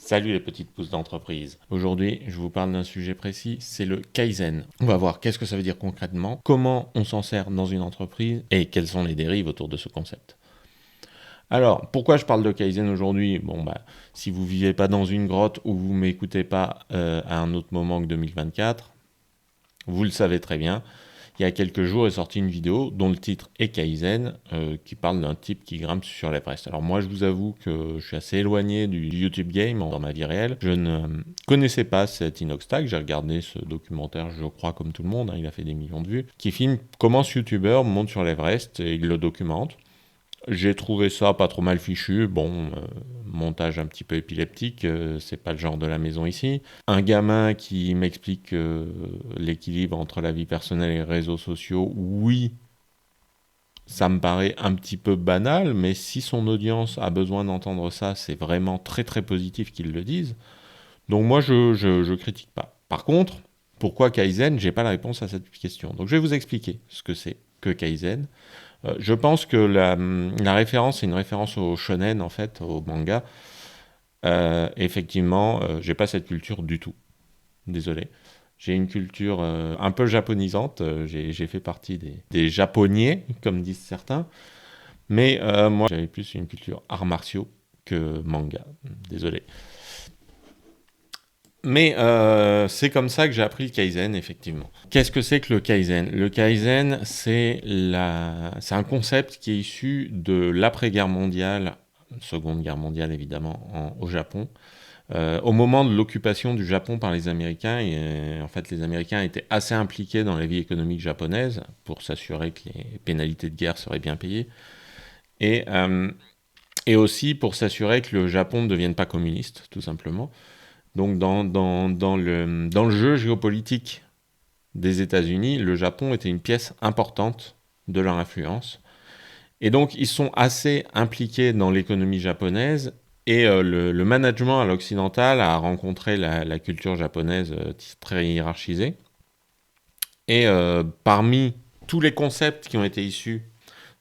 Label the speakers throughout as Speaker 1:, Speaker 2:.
Speaker 1: Salut les petites pousses d'entreprise. Aujourd'hui, je vous parle d'un sujet précis, c'est le Kaizen. On va voir qu'est-ce que ça veut dire concrètement, comment on s'en sert dans une entreprise et quelles sont les dérives autour de ce concept. Alors, pourquoi je parle de Kaizen aujourd'hui? Si vous vivez pas dans une grotte ou vous m'écoutez pas à un autre moment que 2024, vous le savez très bien. Il y a quelques jours est sortie une vidéo dont le titre est Kaizen, qui parle d'un type qui grimpe sur l'Everest. Alors moi je vous avoue que je suis assez éloigné du YouTube game dans ma vie réelle. Je ne connaissais pas cet Inoxtag, j'ai regardé ce documentaire, je crois comme tout le monde, hein, il a fait des millions de vues, qui filme comment ce YouTuber monte sur l'Everest et il le documente. J'ai trouvé ça pas trop mal fichu. Montage un petit peu épileptique, c'est pas le genre de la maison ici. Un gamin qui m'explique l'équilibre entre la vie personnelle et les réseaux sociaux, oui, ça me paraît un petit peu banal, mais si son audience a besoin d'entendre ça, c'est vraiment très très positif qu'ils le disent. Donc moi, je critique pas. Par contre, pourquoi Kaizen? J'ai pas la réponse à cette question. Donc je vais vous expliquer ce que c'est que Kaizen. Je pense que la référence, c'est une référence au shonen, en fait, au manga. Effectivement, j'ai pas cette culture du tout. Désolé. J'ai une culture un peu japonisante. J'ai fait partie des japonniers, comme disent certains. Mais moi, j'avais plus une culture arts martiaux que manga. Désolé. Mais c'est comme ça que j'ai appris le Kaizen, effectivement. Qu'est-ce que c'est que le Kaizen? Le Kaizen, c'est un concept qui est issu de l'après-guerre mondiale, Seconde Guerre mondiale évidemment, au Japon. Au moment de l'occupation du Japon par les Américains, en fait, les Américains étaient assez impliqués dans la vie économique japonaise pour s'assurer que les pénalités de guerre seraient bien payées. Et, euh, et aussi pour s'assurer que le Japon ne devienne pas communiste, tout simplement. Donc dans le jeu géopolitique des États-Unis, le Japon était une pièce importante de leur influence. Et donc ils sont assez impliqués dans l'économie japonaise et le management à l'occidental a rencontré la culture japonaise très hiérarchisée. Et parmi tous les concepts qui ont été issus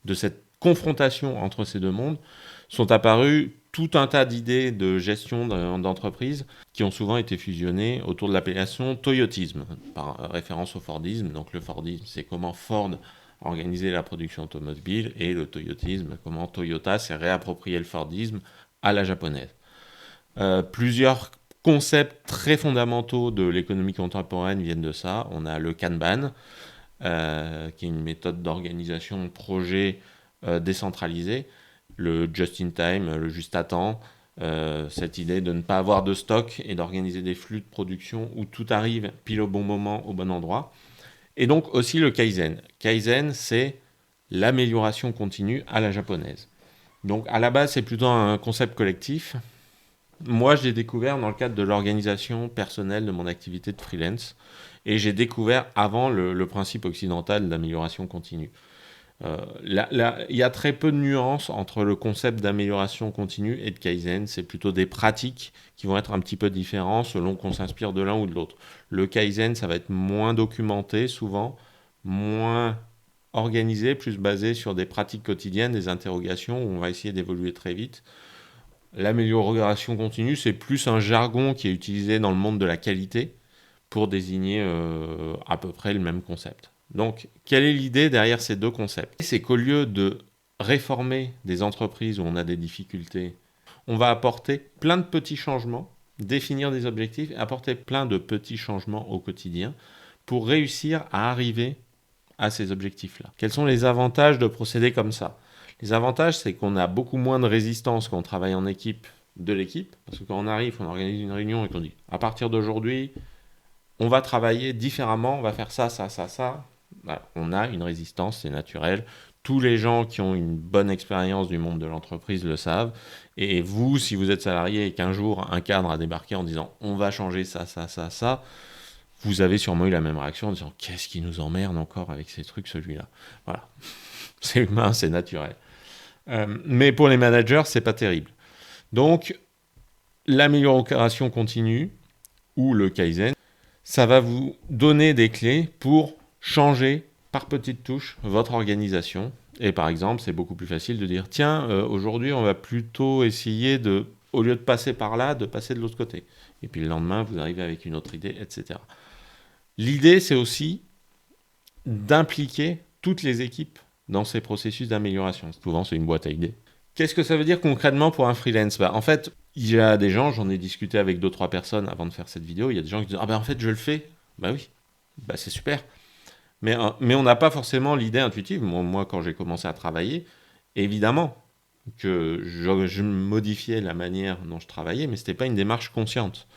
Speaker 1: de cette confrontation entre ces deux mondes, sont apparus tout un tas d'idées de gestion d'entreprise qui ont souvent été fusionnées autour de l'appellation toyotisme, par référence au Fordisme. Donc le Fordisme, c'est comment Ford organisait la production automobile, et le toyotisme, comment Toyota s'est réapproprié le Fordisme à la japonaise. Plusieurs concepts très fondamentaux de l'économie contemporaine viennent de ça. On a le Kanban, qui est une méthode d'organisation de projet décentralisée, le just-in-time, le juste-à-temps, cette idée de ne pas avoir de stock et d'organiser des flux de production où tout arrive pile au bon moment, au bon endroit. Et donc aussi le Kaizen. Kaizen, c'est l'amélioration continue à la japonaise. Donc à la base, c'est plutôt un concept collectif. Moi, je l'ai découvert dans le cadre de l'organisation personnelle de mon activité de freelance. Et j'ai découvert avant le principe occidental d'amélioration continue. Il y a très peu de nuances entre le concept d'amélioration continue et de Kaizen. C'est plutôt des pratiques qui vont être un petit peu différentes selon qu'on s'inspire de l'un ou de l'autre. Le Kaizen, ça va être moins documenté souvent, moins organisé, plus basé sur des pratiques quotidiennes, des interrogations où on va essayer d'évoluer très vite. L'amélioration continue, c'est plus un jargon qui est utilisé dans le monde de la qualité pour désigner à peu près le même concept. Donc, quelle est l'idée derrière ces deux concepts? C'est qu'au lieu de réformer des entreprises où on a des difficultés, on va apporter plein de petits changements, définir des objectifs et apporter plein de petits changements au quotidien pour réussir à arriver à ces objectifs-là. Quels sont les avantages de procéder comme ça? Les avantages, c'est qu'on a beaucoup moins de résistance quand on travaille en équipe de l'équipe, parce que quand on arrive, on organise une réunion et qu'on dit à partir d'aujourd'hui, on va travailler différemment, on va faire ça, ça, ça, ça. Voilà, on a une résistance, c'est naturel. Tous les gens qui ont une bonne expérience du monde de l'entreprise le savent. Et vous, si vous êtes salarié et qu'un jour un cadre a débarqué en disant on va changer ça, ça, ça, ça, vous avez sûrement eu la même réaction en disant qu'est-ce qui nous emmerde encore avec ces trucs, celui-là. Voilà, c'est humain, c'est naturel. Mais pour les managers, c'est pas terrible. Donc, l'amélioration continue ou le Kaizen, ça va vous donner des clés pour changer par petites touches votre organisation. Et par exemple, c'est beaucoup plus facile de dire tiens, aujourd'hui, on va plutôt essayer de au lieu de passer par là, de passer de l'autre côté. Et puis le lendemain, vous arrivez avec une autre idée, etc. L'idée, c'est aussi d'impliquer toutes les équipes dans ces processus d'amélioration. Souvent, c'est une boîte à idées. Qu'est-ce que ça veut dire concrètement pour un freelance? En fait, il y a des gens, j'en ai discuté avec 2-3 personnes avant de faire cette vidéo, il y a des gens qui disent « Ah en fait, je le fais ». Bah oui, c'est super. Mais on n'a pas forcément l'idée intuitive. Moi, quand j'ai commencé à travailler, évidemment que je modifiais la manière dont je travaillais, mais ce n'était pas une démarche consciente.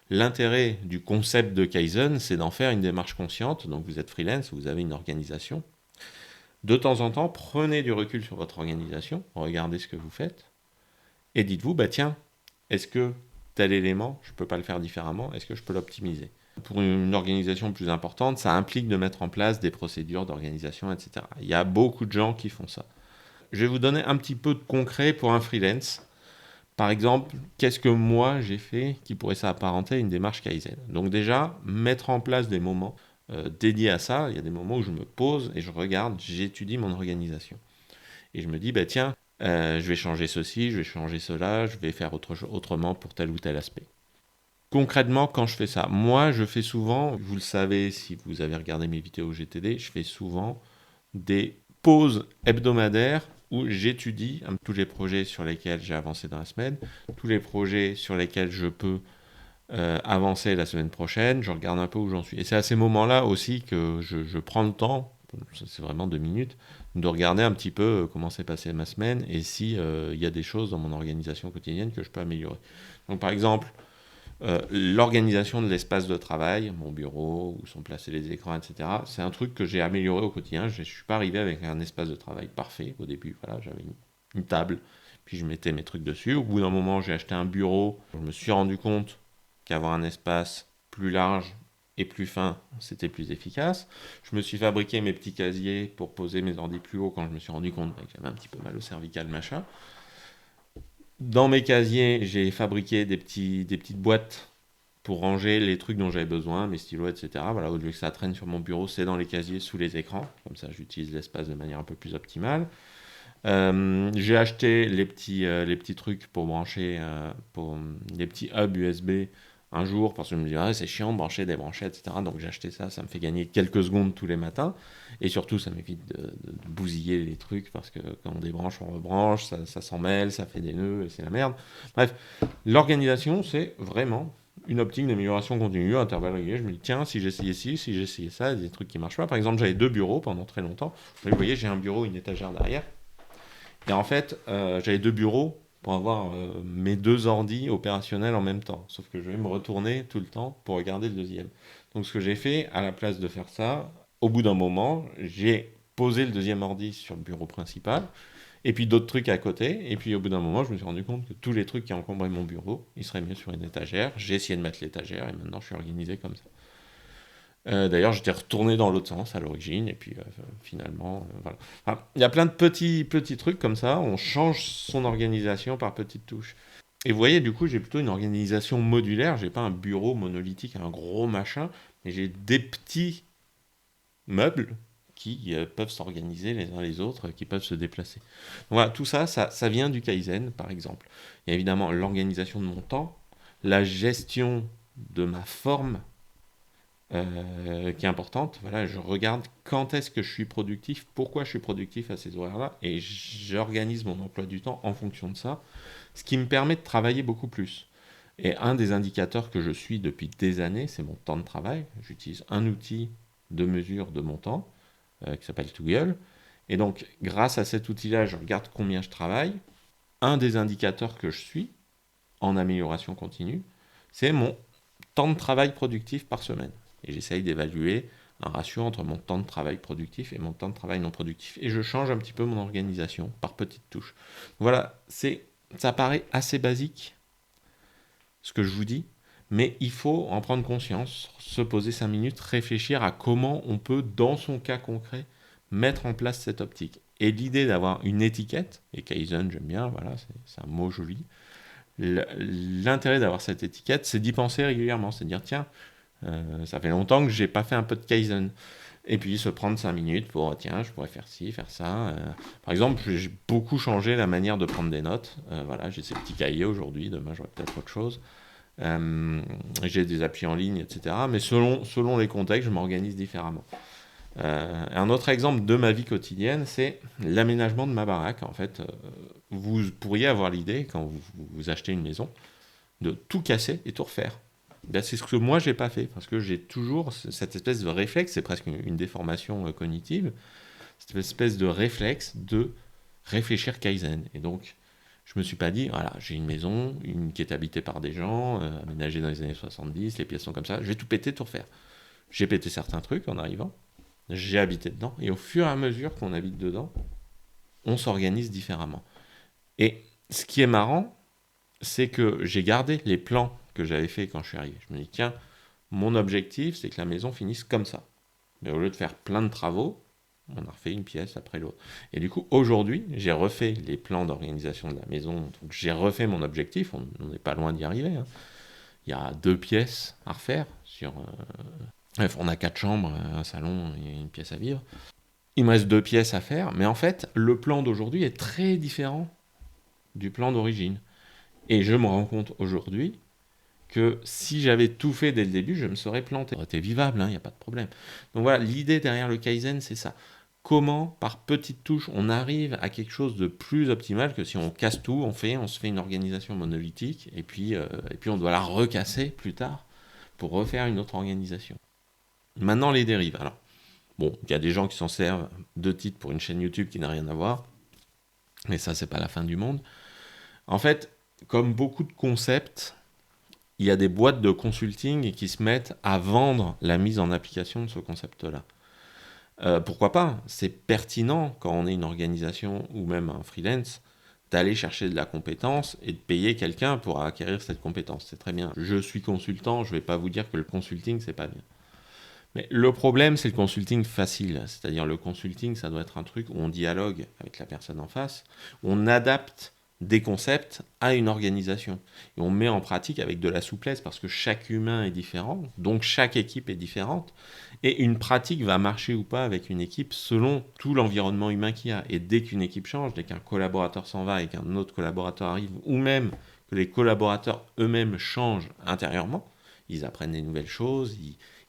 Speaker 1: L'intérêt du concept de Kaizen, c'est d'en faire une démarche consciente. Donc vous êtes freelance, vous avez une organisation. De temps en temps, prenez du recul sur votre organisation, regardez ce que vous faites, et dites-vous, tiens, est-ce que tel élément, je ne peux pas le faire différemment, est-ce que je peux l'optimiser? Pour une organisation plus importante, ça implique de mettre en place des procédures d'organisation, etc. Il y a beaucoup de gens qui font ça. Je vais vous donner un petit peu de concret pour un freelance. Par exemple, qu'est-ce que moi j'ai fait qui pourrait s'apparenter à une démarche Kaizen? Donc déjà, mettre en place des moments dédiés à ça. Il y a des moments où je me pose et je regarde, j'étudie mon organisation. Et je me dis, tiens, je vais changer ceci, je vais changer cela, je vais faire autrement pour tel ou tel aspect. Concrètement, quand je fais ça, moi je fais souvent, vous le savez si vous avez regardé mes vidéos GTD, je fais souvent des pauses hebdomadaires où j'étudie tous les projets sur lesquels j'ai avancé dans la semaine, tous les projets sur lesquels je peux avancer la semaine prochaine, je regarde un peu où j'en suis. Et c'est à ces moments-là aussi que je prends le temps, c'est vraiment 2 minutes, de regarder un petit peu comment s'est passée ma semaine et s'il y a des choses dans mon organisation quotidienne que je peux améliorer. Donc par exemple, l'organisation de l'espace de travail, mon bureau, où sont placés les écrans, etc. C'est un truc que j'ai amélioré au quotidien. Je ne suis pas arrivé avec un espace de travail parfait au début. Voilà, j'avais une table, puis je mettais mes trucs dessus. Au bout d'un moment, j'ai acheté un bureau. Je me suis rendu compte qu'avoir un espace plus large et plus fin, c'était plus efficace. Je me suis fabriqué mes petits casiers pour poser mes ordi plus haut quand je me suis rendu compte que j'avais un petit peu mal au cervical, machin. Dans mes casiers, j'ai fabriqué des petites boîtes pour ranger les trucs dont j'avais besoin, mes stylos, etc. Voilà, au lieu que ça traîne sur mon bureau, c'est dans les casiers sous les écrans. Comme ça, j'utilise l'espace de manière un peu plus optimale. J'ai acheté les petits trucs pour brancher, pour les petits hubs USB un jour, parce que je me dis, c'est chiant de brancher, débrancher, etc. Donc j'ai acheté ça, ça me fait gagner quelques secondes tous les matins. Et surtout, ça m'évite de bousiller les trucs, parce que quand on débranche, on rebranche, ça s'en mêle, ça fait des nœuds, et c'est la merde. Bref, l'organisation, c'est vraiment une optique d'amélioration continue, à intervalles réguliers. Je me dis, tiens, si j'essayais ci, si j'essayais ça, il y a des trucs qui marchent pas. Par exemple, j'avais 2 bureaux pendant très longtemps. Vous voyez, j'ai un bureau, une étagère derrière. Et en fait, j'avais 2 bureaux pour avoir mes 2 ordis opérationnels en même temps. Sauf que je vais me retourner tout le temps pour regarder le deuxième. Donc ce que j'ai fait, à la place de faire ça, au bout d'un moment, j'ai posé le deuxième ordi sur le bureau principal, et puis d'autres trucs à côté, et puis au bout d'un moment, je me suis rendu compte que tous les trucs qui encombraient mon bureau, ils seraient mieux sur une étagère. J'ai essayé de mettre l'étagère, et maintenant je suis organisé comme ça. D'ailleurs, j'étais retourné dans l'autre sens à l'origine, et puis finalement, voilà. Enfin, il y a plein de petits trucs comme ça, on change son organisation par petites touches. Et vous voyez, du coup, j'ai plutôt une organisation modulaire, j'ai pas un bureau monolithique, un gros machin, mais j'ai des petits meubles qui peuvent s'organiser les uns les autres, qui peuvent se déplacer. Donc voilà, tout ça, ça vient du Kaizen, par exemple. Il y a évidemment l'organisation de mon temps, la gestion de ma forme, qui est importante. Voilà, je regarde quand est-ce que je suis productif, pourquoi je suis productif à ces horaires-là, et j'organise mon emploi du temps en fonction de ça, ce qui me permet de travailler beaucoup plus. Et un des indicateurs que je suis depuis des années, c'est mon temps de travail. J'utilise un outil de mesure de mon temps qui s'appelle Toggle. Et donc, grâce à cet outil-là, je regarde combien je travaille. Un des indicateurs que je suis en amélioration continue, c'est mon temps de travail productif par semaine. Et j'essaye d'évaluer un ratio entre mon temps de travail productif et mon temps de travail non productif. Et je change un petit peu mon organisation par petites touches. Voilà, ça paraît assez basique, ce que je vous dis, mais il faut en prendre conscience, se poser 5 minutes, réfléchir à comment on peut, dans son cas concret, mettre en place cette optique. Et l'idée d'avoir une étiquette, et Kaizen j'aime bien, voilà, c'est un mot joli, l'intérêt d'avoir cette étiquette, c'est d'y penser régulièrement, c'est de dire tiens, Ça fait longtemps que j'ai pas fait un peu de Kaizen. Et puis se prendre 5 minutes pour, tiens, je pourrais faire ci, faire ça. Par exemple, j'ai beaucoup changé la manière de prendre des notes. Voilà, j'ai ces petits cahiers aujourd'hui, demain j'aurai peut-être autre chose. J'ai des applis en ligne, etc. Mais selon les contextes, je m'organise différemment. Un autre exemple de ma vie quotidienne, c'est l'aménagement de ma baraque. En fait, vous pourriez avoir l'idée, quand vous achetez une maison, de tout casser et tout refaire. Ben, c'est ce que moi j'ai pas fait, parce que j'ai toujours cette espèce de réflexe, c'est presque une déformation cognitive, cette espèce de réflexe de réfléchir Kaizen. Et donc, je me suis pas dit, voilà, j'ai une maison, qui est habitée par des gens, aménagée dans les années 70, les pièces sont comme ça, je vais tout péter, tout refaire. J'ai pété certains trucs en arrivant, j'ai habité dedans, et au fur et à mesure qu'on habite dedans, on s'organise différemment. Et ce qui est marrant, c'est que j'ai gardé les plans que j'avais fait quand je suis arrivé. Je me dis, tiens, mon objectif, c'est que la maison finisse comme ça. Mais au lieu de faire plein de travaux, on a refait une pièce après l'autre. Et du coup, aujourd'hui, j'ai refait les plans d'organisation de la maison. Donc, j'ai refait mon objectif. On n'est pas loin d'y arriver. Hein. Il y a 2 pièces à refaire. Bref, on a 4 chambres, un salon et une pièce à vivre. Il me reste 2 pièces à faire. Mais en fait, le plan d'aujourd'hui est très différent du plan d'origine. Et je me rends compte aujourd'hui que si j'avais tout fait dès le début, je me serais planté. Ça aurait été vivable, il n'y a pas de problème. Donc voilà, l'idée derrière le Kaizen, c'est ça. Comment, par petites touches, on arrive à quelque chose de plus optimal que si on casse tout, on se fait une organisation monolithique, et puis on doit la recasser plus tard pour refaire une autre organisation. Maintenant, les dérives. Alors, bon, il y a des gens qui s'en servent de titre pour une chaîne YouTube qui n'a rien à voir, mais ça, c'est pas la fin du monde. En fait, comme beaucoup de concepts, il y a des boîtes de consulting qui se mettent à vendre la mise en application de ce concept-là. Pourquoi pas? C'est pertinent quand on est une organisation ou même un freelance d'aller chercher de la compétence et de payer quelqu'un pour acquérir cette compétence. C'est très bien. Je suis consultant, je ne vais pas vous dire que le consulting, c'est pas bien. Mais le problème, c'est le consulting facile. C'est-à-dire le consulting, ça doit être un truc où on dialogue avec la personne en face, où on adapte des concepts à une organisation. Et on met en pratique avec de la souplesse parce que chaque humain est différent, donc chaque équipe est différente. Et une pratique va marcher ou pas avec une équipe selon tout l'environnement humain qu'il y a. Et dès qu'une équipe change, dès qu'un collaborateur s'en va et qu'un autre collaborateur arrive, ou même que les collaborateurs eux-mêmes changent intérieurement, ils apprennent des nouvelles choses,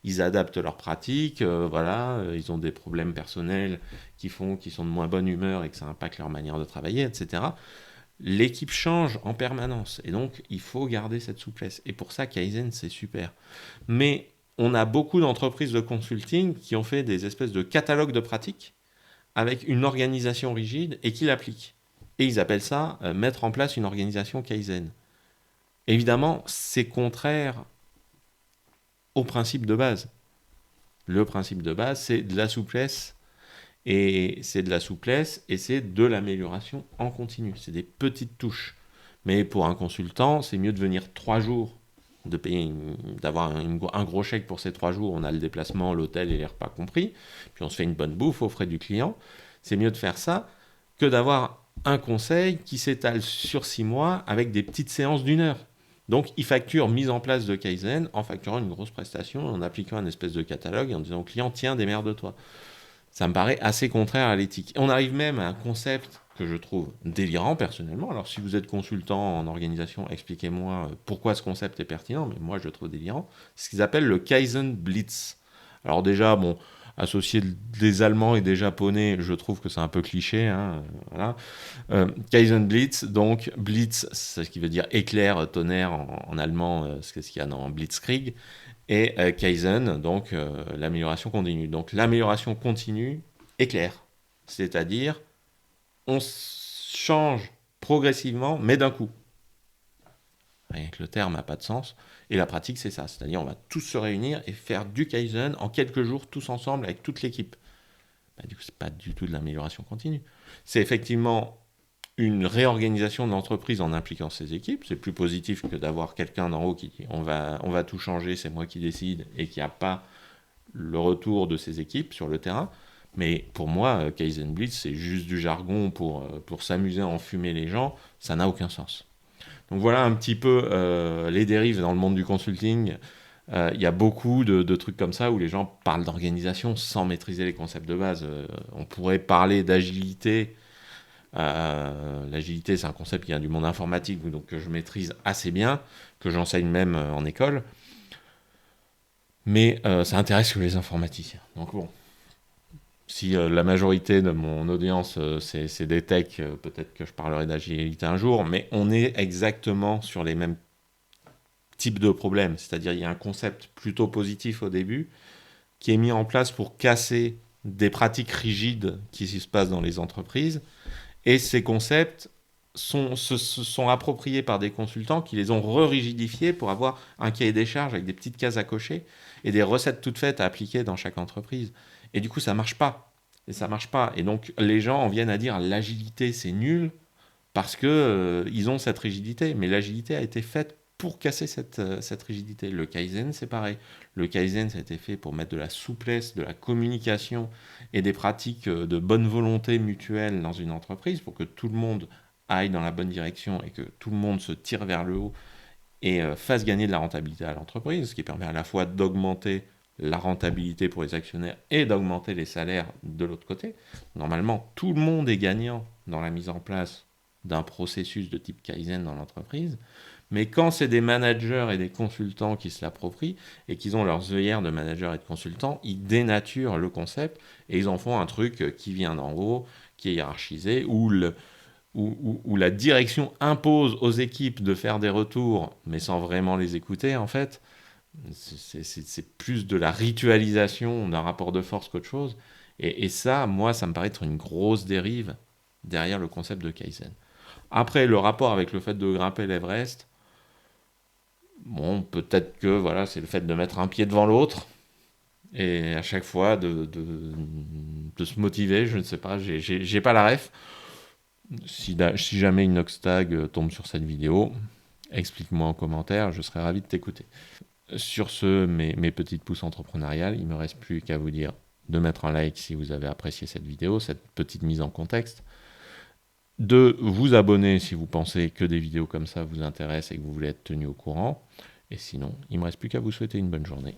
Speaker 1: ils adaptent leurs pratiques, ils ont des problèmes personnels qui font qu'ils sont de moins bonne humeur et que ça impacte leur manière de travailler, etc. L'équipe change en permanence et donc il faut garder cette souplesse. Et pour ça, Kaizen, c'est super. Mais on a beaucoup d'entreprises de consulting qui ont fait des espèces de catalogues de pratiques avec une organisation rigide et qui l'appliquent. Et ils appellent ça mettre en place une organisation Kaizen. Évidemment, c'est contraire au principe de base. Le principe de base, c'est de la souplesse. Et c'est de la souplesse et c'est de l'amélioration en continu. C'est des petites touches. Mais pour un consultant, c'est mieux de venir 3 jours, d'avoir un gros chèque pour ces 3 jours. On a le déplacement, l'hôtel et les repas compris. Puis on se fait une bonne bouffe aux frais du client. C'est mieux de faire ça que d'avoir un conseil qui s'étale sur 6 mois avec des petites séances d'1 heure. Donc, il facture mise en place de Kaizen en facturant une grosse prestation, en appliquant un espèce de catalogue et en disant au client, tiens, démerde-toi. Ça me paraît assez contraire à l'éthique. On arrive même à un concept que je trouve délirant personnellement. Alors si vous êtes consultant en organisation, expliquez-moi pourquoi ce concept est pertinent, mais moi je le trouve délirant. C'est ce qu'ils appellent le Kaizen Blitz. Alors déjà, bon, associer des Allemands et des Japonais, je trouve que c'est un peu cliché. Voilà. Kaizen Blitz, donc Blitz, c'est ce qui veut dire éclair, tonnerre en allemand, c'est ce qu'il y a dans Blitzkrieg. Et Kaizen, donc l'amélioration continue. Donc l'amélioration continue est claire. C'est-à-dire, on change progressivement, mais d'un coup. Rien que le terme n'a pas de sens. Et la pratique, c'est ça. C'est-à-dire, on va tous se réunir et faire du Kaizen en quelques jours, tous ensemble, avec toute l'équipe. Du coup, c'est pas du tout de l'amélioration continue. C'est effectivement une réorganisation de l'entreprise en impliquant ses équipes. C'est plus positif que d'avoir quelqu'un d'en haut qui dit on va tout changer, c'est moi qui décide, et qui n'a pas le retour de ses équipes sur le terrain. Mais pour moi, Kaizen Blitz, c'est juste du jargon pour s'amuser à enfumer les gens. Ça n'a aucun sens. Donc voilà un petit peu les dérives dans le monde du consulting. Il y a beaucoup de trucs comme ça où les gens parlent d'organisation sans maîtriser les concepts de base. On pourrait parler d'agilité. L'agilité, c'est un concept qui vient du monde informatique, donc que je maîtrise assez bien, que j'enseigne même en école. Mais ça intéresse que les informaticiens. Donc bon, si la majorité de mon audience, c'est des techs, peut-être que je parlerai d'agilité un jour, mais on est exactement sur les mêmes types de problèmes. C'est-à-dire il y a un concept plutôt positif au début, qui est mis en place pour casser des pratiques rigides qui se passent dans les entreprises. Et ces concepts se sont appropriés par des consultants qui les ont re-rigidifiés pour avoir un cahier des charges avec des petites cases à cocher et des recettes toutes faites à appliquer dans chaque entreprise. Et du coup, ça marche pas. Et ça marche pas. Et donc, les gens en viennent à dire l'agilité, c'est nul parce que ils ont cette rigidité. Mais l'agilité a été faite pour casser cette rigidité. Le Kaizen, c'est pareil. Le Kaizen, ça a été fait pour mettre de la souplesse, de la communication et des pratiques de bonne volonté mutuelle dans une entreprise pour que tout le monde aille dans la bonne direction et que tout le monde se tire vers le haut et fasse gagner de la rentabilité à l'entreprise, ce qui permet à la fois d'augmenter la rentabilité pour les actionnaires et d'augmenter les salaires de l'autre côté. Normalement, tout le monde est gagnant dans la mise en place d'un processus de type Kaizen dans l'entreprise. Mais quand c'est des managers et des consultants qui se l'approprient et qu'ils ont leurs œillères de managers et de consultants, ils dénaturent le concept et ils en font un truc qui vient d'en haut, qui est hiérarchisé, où la direction impose aux équipes de faire des retours, mais sans vraiment les écouter, en fait. C'est plus de la ritualisation d'un rapport de force qu'autre chose. Et ça, moi, ça me paraît être une grosse dérive derrière le concept de Kaizen. Après, le rapport avec le fait de grimper l'Everest, bon, peut-être que voilà, c'est le fait de mettre un pied devant l'autre et à chaque fois de se motiver, je ne sais pas, j'ai pas la ref. Si jamais Inoxtag tombe sur cette vidéo, explique-moi en commentaire, je serais ravi de t'écouter. Sur ce, mes petites pousses entrepreneuriales, il ne me reste plus qu'à vous dire de mettre un like si vous avez apprécié cette vidéo, cette petite mise en contexte, de vous abonner si vous pensez que des vidéos comme ça vous intéressent et que vous voulez être tenu au courant. Et sinon, il ne me reste plus qu'à vous souhaiter une bonne journée.